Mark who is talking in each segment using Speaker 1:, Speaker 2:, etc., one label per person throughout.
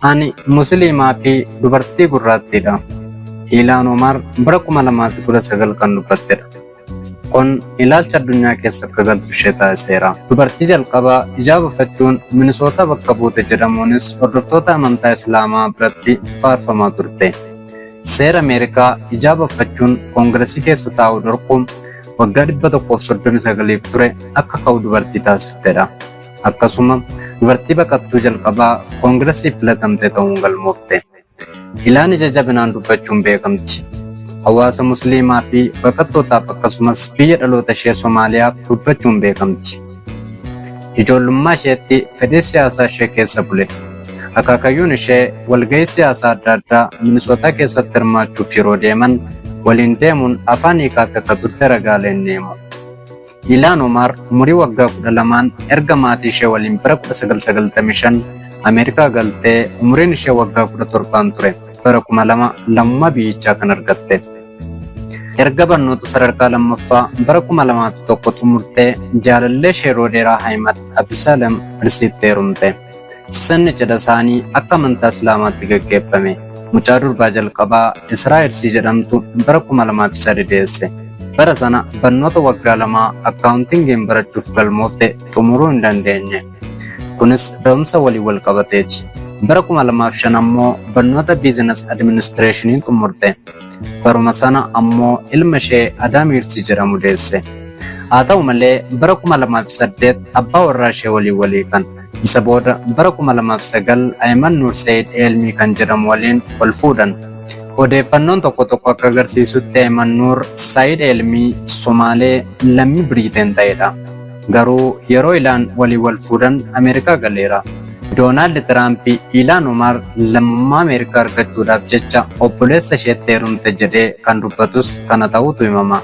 Speaker 1: Ani Musliimaa fi dubartii gurraattiidha. Ilhaan Omar bara 2019 kan dubbattedha. Kun ilaalcha addunyaa keessa akka galtu ishee taasiseera. Dubartii jalqabaa hijaaba uffachuun Minisoota bakka buute jedhamuunis hordoftoota amantaa Islaamaa biratti faarfamaa turte. Seera Ameerikaa hijaaba uffachuun koongiresii keessa taa'uu dhorkuun waggaa 139 ture akka ka'u dubartii taasiftedha. Akkasuma dubartii baqattuu jalqabaa koongiresii filatamte ta'uun galmoofte. Ilhaan ija jabinaan dubbachuun beekamti. Hawaasa Musliimaa fi baqattootaaf akkasumas biyya dhaloota ishee Somaaliyaaf dubbachuun beekamti. Ijoollummaa isheetti fedhii siyaasaa ishee keessa bule. Akaakayyuun ishee walgahii siyaasaa adda addaa Minisootaa keessatti hirmaachuuf yeroo deeman waliin deemuun afaan hiikaa fi akka turte ragaaleen ni himu. Ilhaan Omar umurii waggaa 12 erga maatii ishee waliin bara 1995 Ameerikaa galtee umuriin ishee waggaa 17 ture. Bara 2000 lammummaa biyyichaa kan argatte. Erga barnoota sadarkaa lammaffaa bara 2001 xumurtee jaalallee ishee yeroo dheeraa Ahmad Abdisalam Irsiitti heerumte. Sirni cidha isaanii akka amantaa Islaamaatti gaggeeffame. Mucaa durbaa jalqabaa Israa jedhamtu bara 2003 deesse. Bara sana barnoota waggaa 2 akkaawuntingiin barachuuf galmoofte xumuruu hin dandeenye. Kunis da'umsa walii wal qabateeti. Bara 2005 ammoo barnoota biizines adiministireeshiniin xumurte. Baruma sana ammoo ilma ishee Adaam Irsii jedhamu deesse. Haa ta'u malee bara 2008 abbaa warraa ishee walii kan. Isa booda bara 2009 Ayman Nur Said Elmii kan jedhamu waliin wal fuudhan. Odeeffannoon tokko akka agarsiisutti Ayman Nur Said Elmii Somaalee lammii Biriiteen ta'edha. Garuu yeroo Ilhaan walii wal fuudhan Ameerikaa galeera. Doonaald Tiraamp Ilhaan Omar lammummaa Ameerikaa argachuudhaaf jecha obboleessa isheetti heerumte jedhee kan dubbatus kana ta'uutu himama.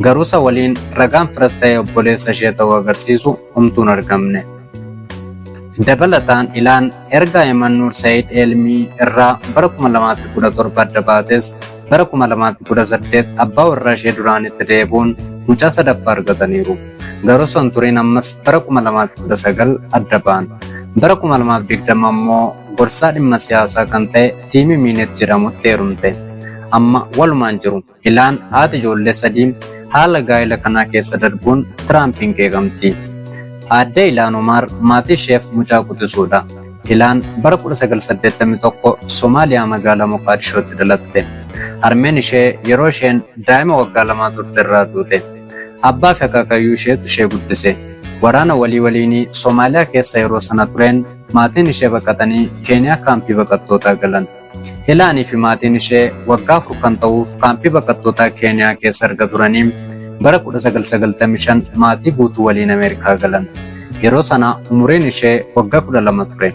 Speaker 1: Garuu isa waliin ragaan firas ta'ee obboleessa ishee ta'uu agarsiisu homtuun argamne. Dabalataan Ilhaan erga Ayman Nur Said Elmii irraa bara 2017 adda baates bara 2018 abbaa warraa ishee duraanitti deebuun mucaa sadaffaa argataniiru. Garuu son turiin ammas bara 2019 adda ba'an. Bara 2020 ammoo gorsaa dhimma siyaasaa kan ta'e Tiimii Miinet jedhamutti heerumte. Amma walumaan jiru. Ilhaan haati ijoollee sadii haala gaa'ela kanaa keessa darbuun Tiraampiin qeeqamti. Aadde Ilhaan Omar maatii isheef mucaa quxisuudha. Ilhaan bara 1981 Somaaliyaa magaalaa Moqaadishootti dhalatte. Harmeen ishee yeroo isheen daa'ima waggaa 2 turte irraa duute. Abbaa fi akaakayyuu isheetu ishee guddise. Waraana waliinii Somaaliyaa keessa yeroo sana tureen maatiin ishee baqatanii Keeniyaa kaampii baqattootaa galan. Ilhaanii fi maatiin ishee waggaa 4 kan ta'uuf kaampii baqattootaa Keeniyaa keessa erga turanii bara 1995 maatii guutuu waliin Ameerikaa galan. Yeroo sana umuriin ishee waggaa 12 ture.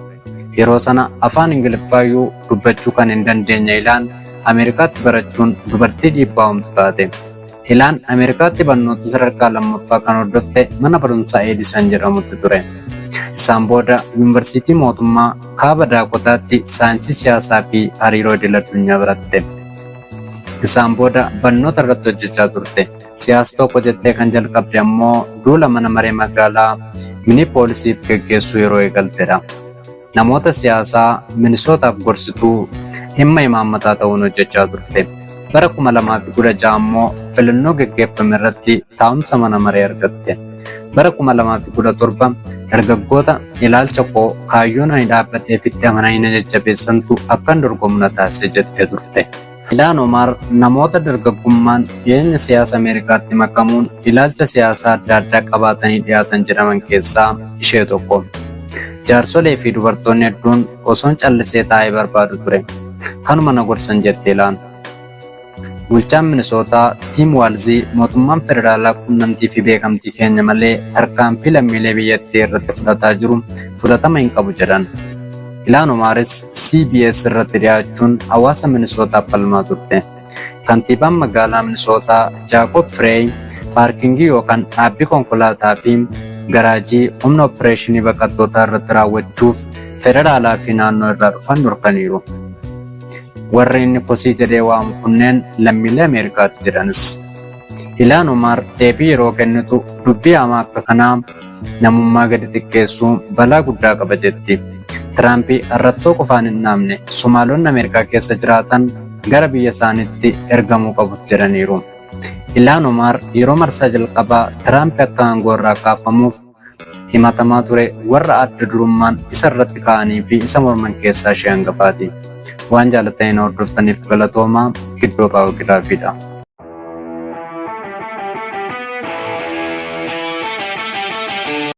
Speaker 1: Yeroo sana afaan Ingiliffaayyuu dubbachuu kan hin dandeenye Ilhaan Ameerikaatti barachuun dubartii dhiibbaa homtuu taate. Ilhaan Ameerikaatti barnoota sadarkaa lammaffaa kan hordofte mana barumsaa Eedisan jedhamutti ture. Isaan booda yuunivarsiitii mootummaa kaaba Daakotaatti saayinsii siyaasaa fi hariiroo idil-addunyaa baratte. Isaan booda barnoota irratti hojjechaa turte. Siyaasa tokko jettee kan jalqabde ammoo duula mana maree magaalaa Minipoolisiif geggeessuu yeroo eegaltedha. Namoota siyaasaa Minisootaaf gorsituu dhimma imaammataa ta'uun hojjechaa turte. Bara 2016 ammoo filannoo geggeeffame irratti taa'umsa mana maree argatte. Bara 2017 dargaggoota ilaalcha koo kaayyoon ani dhaabbadheef itti amananii na jajjabeessantu akkan dorgomu na taasise jettee turte. Ilhaan Omar namoota dargaggummaan dhiyeenya siyaasa Ameerikaatti makamuun ilaalcha siyaasaa adda addaa qabaatanii dhiyaatan jedhaman keessaa ishee tokko. Jaarsolee fi dubartoonni hedduun osoon callisee taa'ee barbaadu ture. Kanuma na gorsan jette Ilhaan. Bulchaan Minisootaa Tiim Waalzii mootummaan federaalaa quunnamtii fi beekamtii keenya malee tarkaanfii lammiilee biyyattii irratti fudhataa jiru fudhatama hin qabu jedhan. Ilhaan Omaris CBS irratti dhiyaachuun hawaasa Minisootaaf falmaa turte. Kantiibaan magaalaa Minisootaa Jaakob Fireey paarkingii yookaan dhaabbii konkolaataa fi garaajii humna opereeshinii baqattootaa irratti raawwachuuf federaalaa fi naannoo irraa dhufan dhorkaniiru. Warri inni kosii jedhee waamu kunneen lammiilee Ameerikaatti jedhanis. Ilhaan Omar deebii yeroo kennitu dubbii hamaa akka kanaa namummaa gadi xiqqeessuu balaa guddaa qaba jetti. Tiraamp arrabsoo qofaan hin dhaabne Somaalonni Ameerikaa keessa jiraatan gara biyya isaaniitti ergamuu qabu jedhaniiru. Ilhaan Omar yeroo marsaa jalqabaa Tiraamp akka aangoo irraa kaafamuuf himatamaa ture warra adda durummaan isa irratti ka'anii fi isa morman keessaa ishee hangafaati. Waan jaalatanii hordoftaniif galatoomaa. Giddoo Baawoo Giraafiidha.